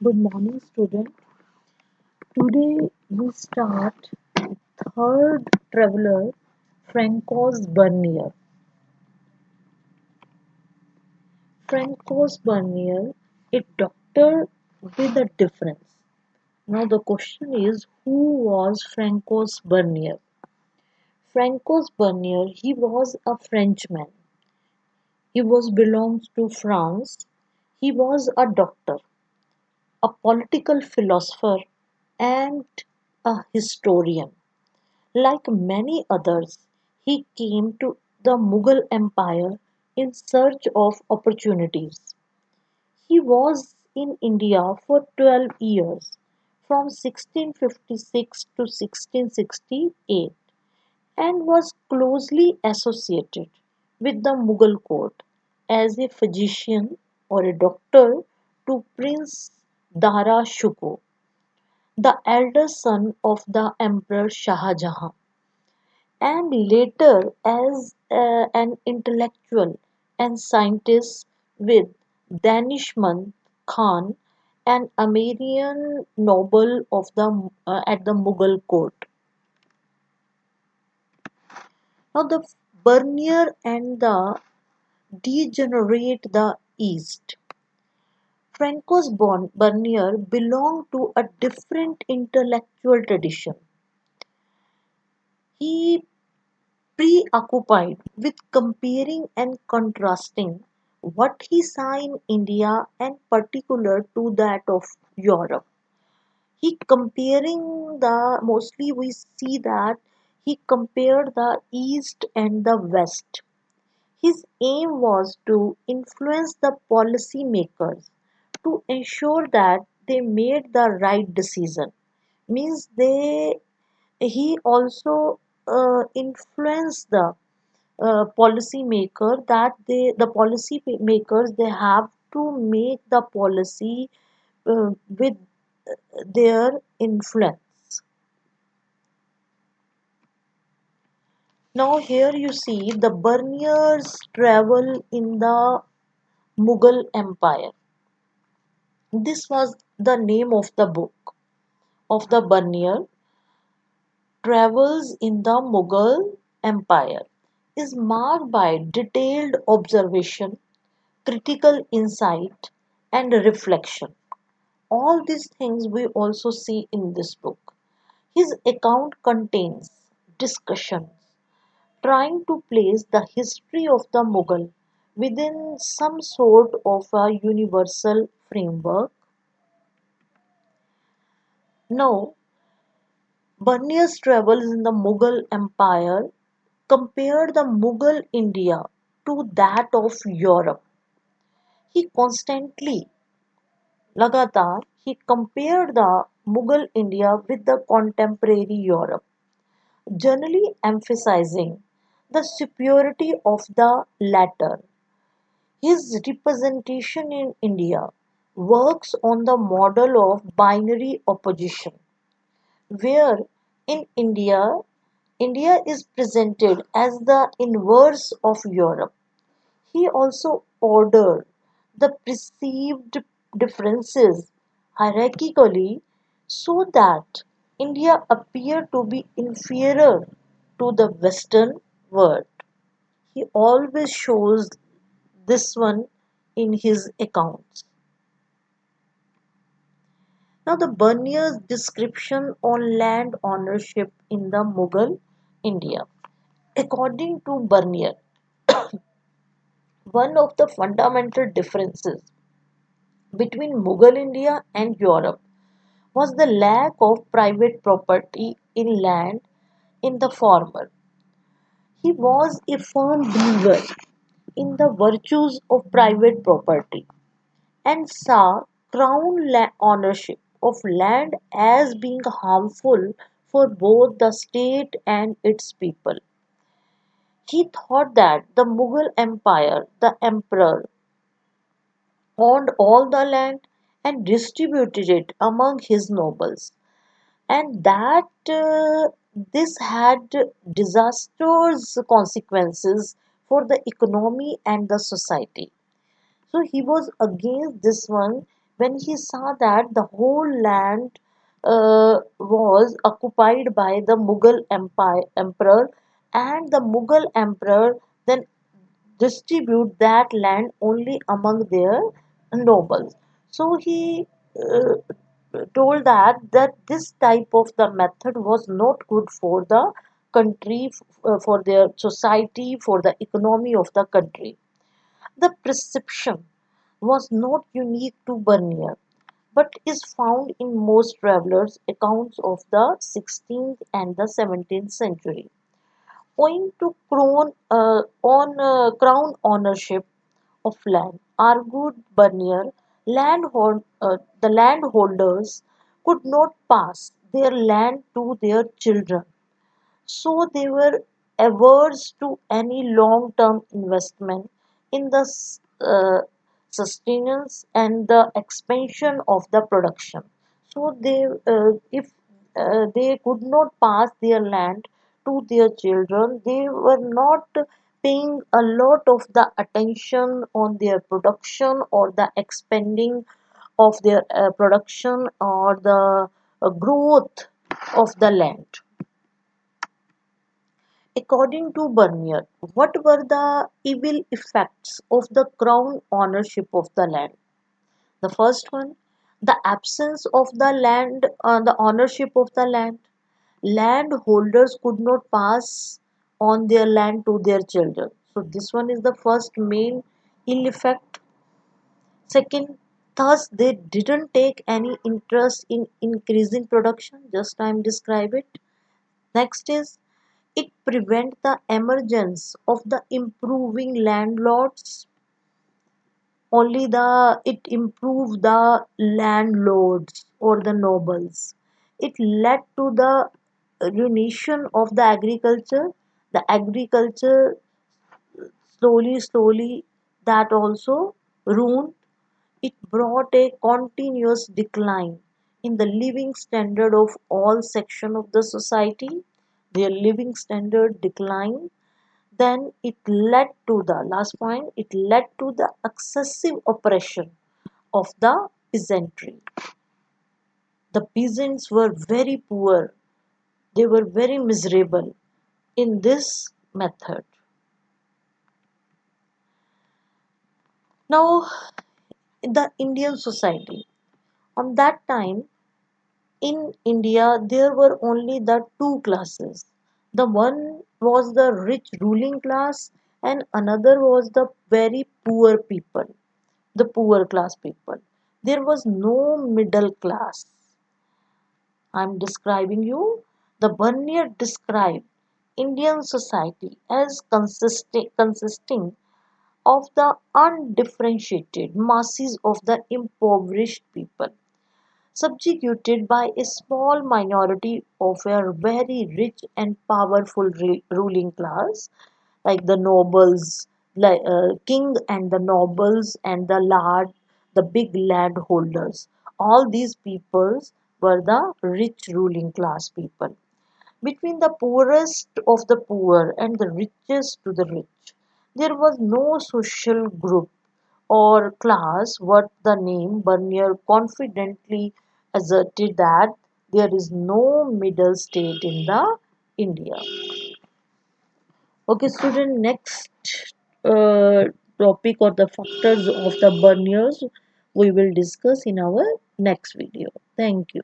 Good morning, student. Today we start third traveler, Francois Bernier. Francois Bernier, a doctor with a difference. Now the question is, who was Francois Bernier? Francois Bernier, he was a Frenchman. He was belongs to France. He was a doctor, a political philosopher, and a historian. Like many others, he came to the Mughal Empire in search of opportunities. He was in India for 12 years, from 1656 to 1668, and was closely associated with the Mughal court as a physician or a doctor to Prince Dara Shikoh, the elder son of the Emperor Shah Jahan, and later as an intellectual and scientist with Danishmand Khan, an Armenian noble of the at the Mughal court. Now the Bernier and the degenerate the East. Francois Bernier belonged to a different intellectual tradition. He preoccupied with comparing and contrasting what he saw in India and particular to that of Europe. He comparing the mostly we see that he compared the East and the West. His aim was to influence the policy makers to ensure that they made the right decision. Means they he also influenced the policy maker that the policy makers they have to make the policy with their influence. Now here you see the Bernier's travel in the Mughal Empire. This was the name of the book of the Bernier travels in the Mughal Empire is marked by detailed observation, critical insight, and reflection. All these things we also see in this book. His account contains discussions trying to place the history of the Mughal within some sort of a universal framework. Now, Bernier's travels in the Mughal Empire compared the Mughal India to that of Europe. He constantly, लगातार, he compared the Mughal India with the contemporary Europe, generally emphasizing the superiority of the latter. His representation in India works on the model of binary opposition, where in India is presented as the inverse of Europe. He also ordered the perceived differences hierarchically so that India appeared to be inferior to the Western world. He always shows this one in his accounts. Now, the Bernier's description on land ownership in the Mughal India. According to Bernier, one of the fundamental differences between Mughal India and Europe was the lack of private property in land in the former. He was a firm believer in the virtues of private property and saw ownership of land as being harmful for both the state and its people. He thought that the Mughal Empire, the emperor, owned all the land and distributed it among his nobles, and that this had disastrous consequences for the economy and the society. So he was against this one when he saw that the whole land was occupied by the Mughal emperor, and the Mughal emperor then distribute that land only among their nobles. So he told that this type of the method was not good for the country, for their society, for the economy of the country. The prescription was not unique to Bernier, but is found in most travelers' accounts of the 16th and the 17th century. Owing to crown ownership of land, argued Bernier, the landholders could not pass their land to their children, so they were averse to any long-term investment in the sustenance and the expansion of the production. So if they could not pass their land to their children, they were not paying a lot of the attention on their production or the expanding of their production or the growth of the land. According to Bernier, what were the evil effects of the crown ownership of the land? The first one, the absence of the land, the ownership of the land. Landholders could not pass on their land to their children. So, this one is the first main ill effect. Second, thus they didn't take any interest in increasing production, just I am describe it. Next is it prevent the emergence of the improving landlords. Only the it improved the landlords or the nobles. It led to the ruination of the agriculture. The agriculture slowly that also ruined. It brought a continuous decline in the living standard of all sections of the society. Their living standard declined. Then it led to the last point, it led to the excessive oppression of the peasantry. The peasants were very poor, they were very miserable in this method. Now, in the Indian society, on that time in India, there were only the two classes. The one was the rich ruling class, and another was the very poor people, the poor class people. There was no middle class. I'm describing you. The Bernier described Indian society as consisting of the undifferentiated masses of the impoverished people, subjugated by a small minority of a very rich and powerful ruling class, like the nobles, like king and the nobles and the big landholders. All these peoples were the rich ruling class people. Between the poorest of the poor and the richest to the rich, there was no social group or class worth the name. Bernier confidently asserted that there is no middle state in the India. Okay, student, next uh, topic or the factors of the Berniers we will discuss in our next video. Thank you.